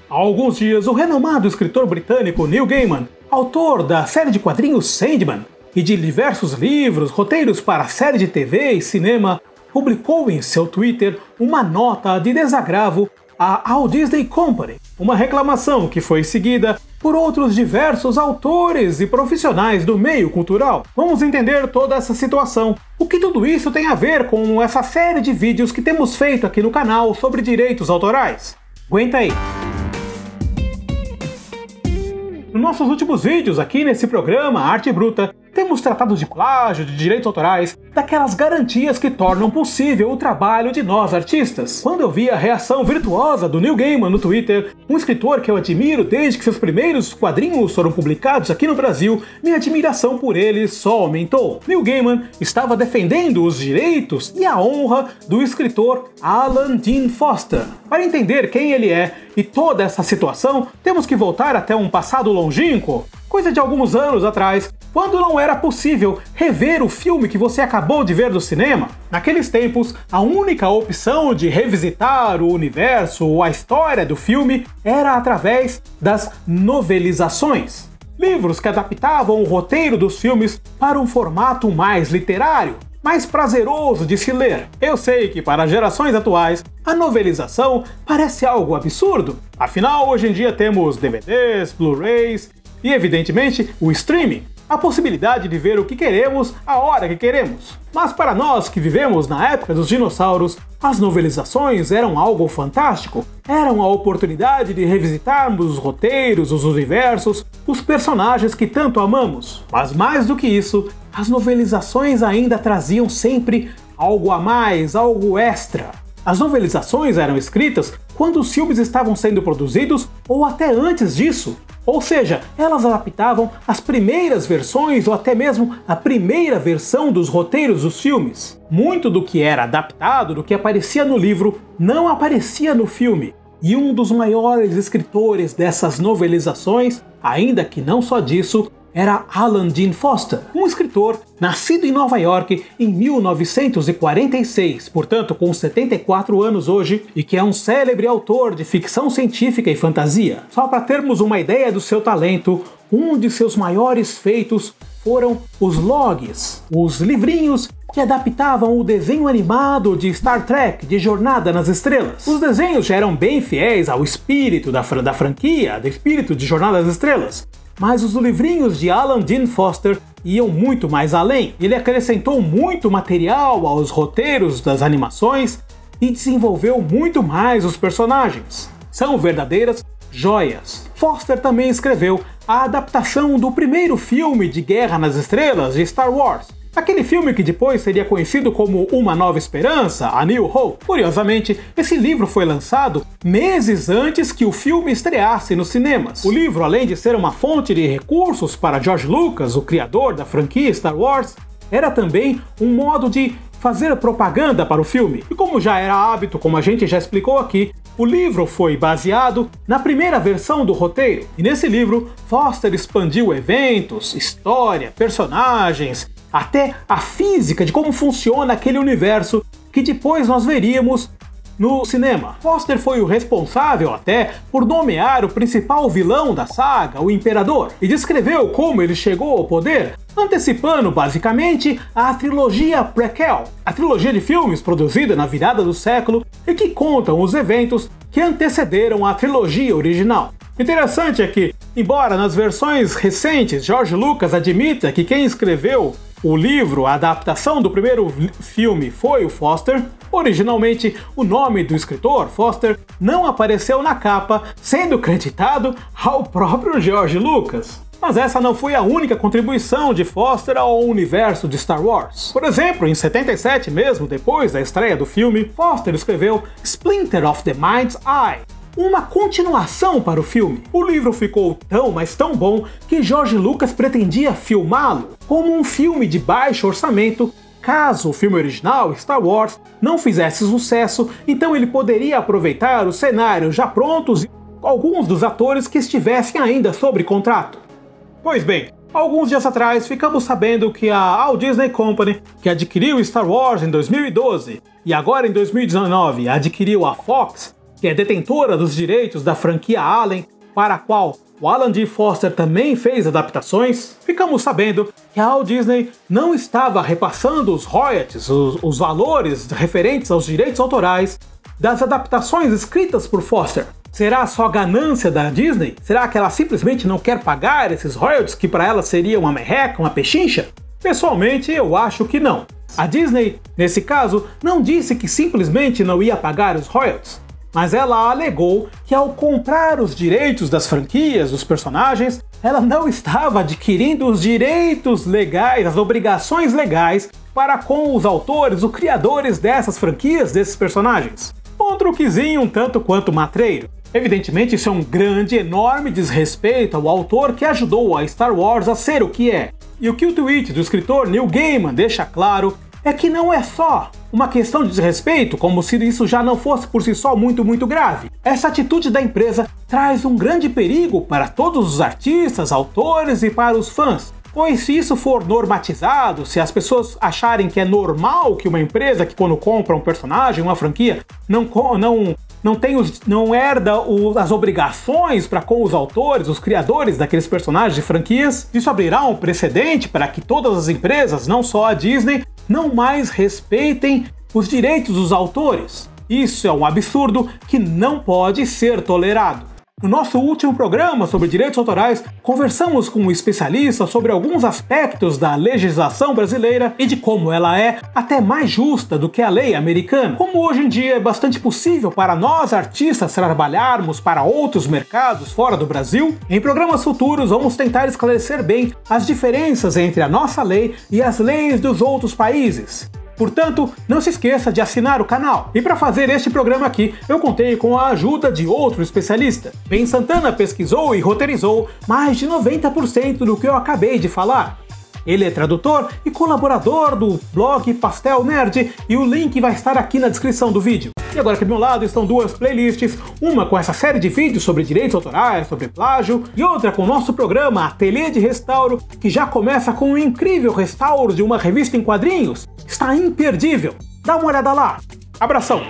Há alguns dias, o renomado escritor britânico Neil Gaiman, autor da série de quadrinhos Sandman e de diversos livros, roteiros para série de TV e cinema, publicou em seu Twitter uma nota de desagravo à Walt Disney Company, uma reclamação que foi seguida por outros diversos autores e profissionais do meio cultural. Vamos entender toda essa situação. O que tudo isso tem a ver com essa série de vídeos que temos feito aqui no canal sobre direitos autorais? Aguenta aí! Nos nossos últimos vídeos aqui nesse programa Arte Bruta, temos tratado de plágio, de direitos autorais, daquelas garantias que tornam possível o trabalho de nós artistas. Quando eu vi a reação virtuosa do Neil Gaiman no Twitter, um escritor que eu admiro desde que seus primeiros quadrinhos foram publicados aqui no Brasil, minha admiração por ele só aumentou. Neil Gaiman estava defendendo os direitos e a honra do escritor Alan Dean Foster. Para entender quem ele é e toda essa situação, temos que voltar até um passado longínquo, coisa de alguns anos atrás, quando não era possível rever o filme que você acabou de ver no cinema. Naqueles tempos, a única opção de revisitar o universo ou a história do filme era através das novelizações. Livros que adaptavam o roteiro dos filmes para um formato mais literário, mais prazeroso de se ler. Eu sei que para gerações atuais, a novelização parece algo absurdo. Afinal, hoje em dia temos DVDs, Blu-rays e, evidentemente, o streaming. A possibilidade de ver o que queremos, a hora que queremos. Mas para nós que vivemos na época dos dinossauros, as novelizações eram algo fantástico. Eram a oportunidade de revisitarmos os roteiros, os universos, os personagens que tanto amamos. Mas mais do que isso, as novelizações ainda traziam sempre algo a mais, algo extra. As novelizações eram escritas quando os filmes estavam sendo produzidos ou até antes disso. Ou seja, elas adaptavam as primeiras versões ou até mesmo a primeira versão dos roteiros dos filmes. Muito do que era adaptado, do que aparecia no livro, não aparecia no filme. E um dos maiores escritores dessas novelizações, ainda que não só disso, era Alan Dean Foster, um escritor nascido em Nova York em 1946, portanto com 74 anos hoje, e que é um célebre autor de ficção científica e fantasia. Só para termos uma ideia do seu talento, um de seus maiores feitos foram os logs, os livrinhos que adaptavam o desenho animado de Star Trek, de Jornada nas Estrelas. Os desenhos já eram bem fiéis ao espírito da franquia, do espírito de Jornada nas Estrelas. Mas os livrinhos de Alan Dean Foster iam muito mais além. Ele acrescentou muito material aos roteiros das animações e desenvolveu muito mais os personagens. São verdadeiras joias. Foster também escreveu a adaptação do primeiro filme de Guerra nas Estrelas de Star Wars. Aquele filme que depois seria conhecido como Uma Nova Esperança, A New Hope. Curiosamente, esse livro foi lançado meses antes que o filme estreasse nos cinemas. O livro, além de ser uma fonte de recursos para George Lucas, o criador da franquia Star Wars, era também um modo de fazer propaganda para o filme. E como já era hábito, como a gente já explicou aqui, o livro foi baseado na primeira versão do roteiro. E nesse livro, Foster expandiu eventos, história, personagens, até a física de como funciona aquele universo que depois nós veríamos no cinema. Foster foi o responsável até por nomear o principal vilão da saga, o Imperador, e descreveu como ele chegou ao poder, antecipando basicamente a trilogia prequel, a trilogia de filmes produzida na virada do século e que contam os eventos que antecederam a trilogia original. Interessante é que, embora nas versões recentes George Lucas admita que quem escreveu o livro, a adaptação do primeiro filme, foi o Foster, originalmente o nome do escritor, Foster, não apareceu na capa, sendo creditado ao próprio George Lucas. Mas essa não foi a única contribuição de Foster ao universo de Star Wars. Por exemplo, em 77 mesmo, depois da estreia do filme, Foster escreveu Splinter of the Mind's Eye, uma continuação para o filme. O livro ficou tão, mas tão bom que George Lucas pretendia filmá-lo como um filme de baixo orçamento. Caso o filme original, Star Wars, não fizesse sucesso, então ele poderia aproveitar os cenários já prontos e alguns dos atores que estivessem ainda sob contrato. Pois bem, alguns dias atrás ficamos sabendo que a Walt Disney Company, que adquiriu Star Wars em 2012 e agora em 2019 adquiriu a Fox, que é detentora dos direitos da franquia Alien, para a qual o Alan D. Foster também fez adaptações, ficamos sabendo que a Walt Disney não estava repassando os royalties, os valores referentes aos direitos autorais das adaptações escritas por Foster. Será só ganância da Disney? Será que ela simplesmente não quer pagar esses royalties que para ela seria uma merreca, uma pechincha? Pessoalmente, eu acho que não. A Disney, nesse caso, não disse que simplesmente não ia pagar os royalties, mas ela alegou que ao comprar os direitos das franquias, dos personagens, ela não estava adquirindo os direitos legais, as obrigações legais para com os autores, os criadores dessas franquias, desses personagens. Um truquezinho um tanto quanto matreiro. Evidentemente isso é um grande, enorme desrespeito ao autor que ajudou a Star Wars a ser o que é. E o que o tweet do escritor Neil Gaiman deixa claro é que não é só uma questão de desrespeito, como se isso já não fosse por si só muito grave. Essa atitude da empresa traz um grande perigo para todos os artistas, autores e para os fãs. Pois se isso for normatizado, se as pessoas acharem que é normal que uma empresa que quando compra um personagem, uma franquia, não herda as obrigações para com os autores, os criadores daqueles personagens e franquias, isso abrirá um precedente para que todas as empresas, não só a Disney, não mais respeitem os direitos dos autores. Isso é um absurdo que não pode ser tolerado. No nosso último programa sobre direitos autorais, conversamos com um especialista sobre alguns aspectos da legislação brasileira e de como ela é até mais justa do que a lei americana. Como hoje em dia é bastante possível para nós artistas trabalharmos para outros mercados fora do Brasil, em programas futuros vamos tentar esclarecer bem as diferenças entre a nossa lei e as leis dos outros países. Portanto, não se esqueça de assinar o canal. E para fazer este programa aqui, eu contei com a ajuda de outro especialista. Ben Santana pesquisou e roteirizou mais de 90% do que eu acabei de falar. Ele é tradutor e colaborador do blog Pastel Nerd e o link vai estar aqui na descrição do vídeo. E agora aqui do meu lado estão duas playlists, uma com essa série de vídeos sobre direitos autorais, sobre plágio, e outra com o nosso programa Ateliê de Restauro, que já começa com um incrível restauro de uma revista em quadrinhos. Está imperdível! Dá uma olhada lá! Abração!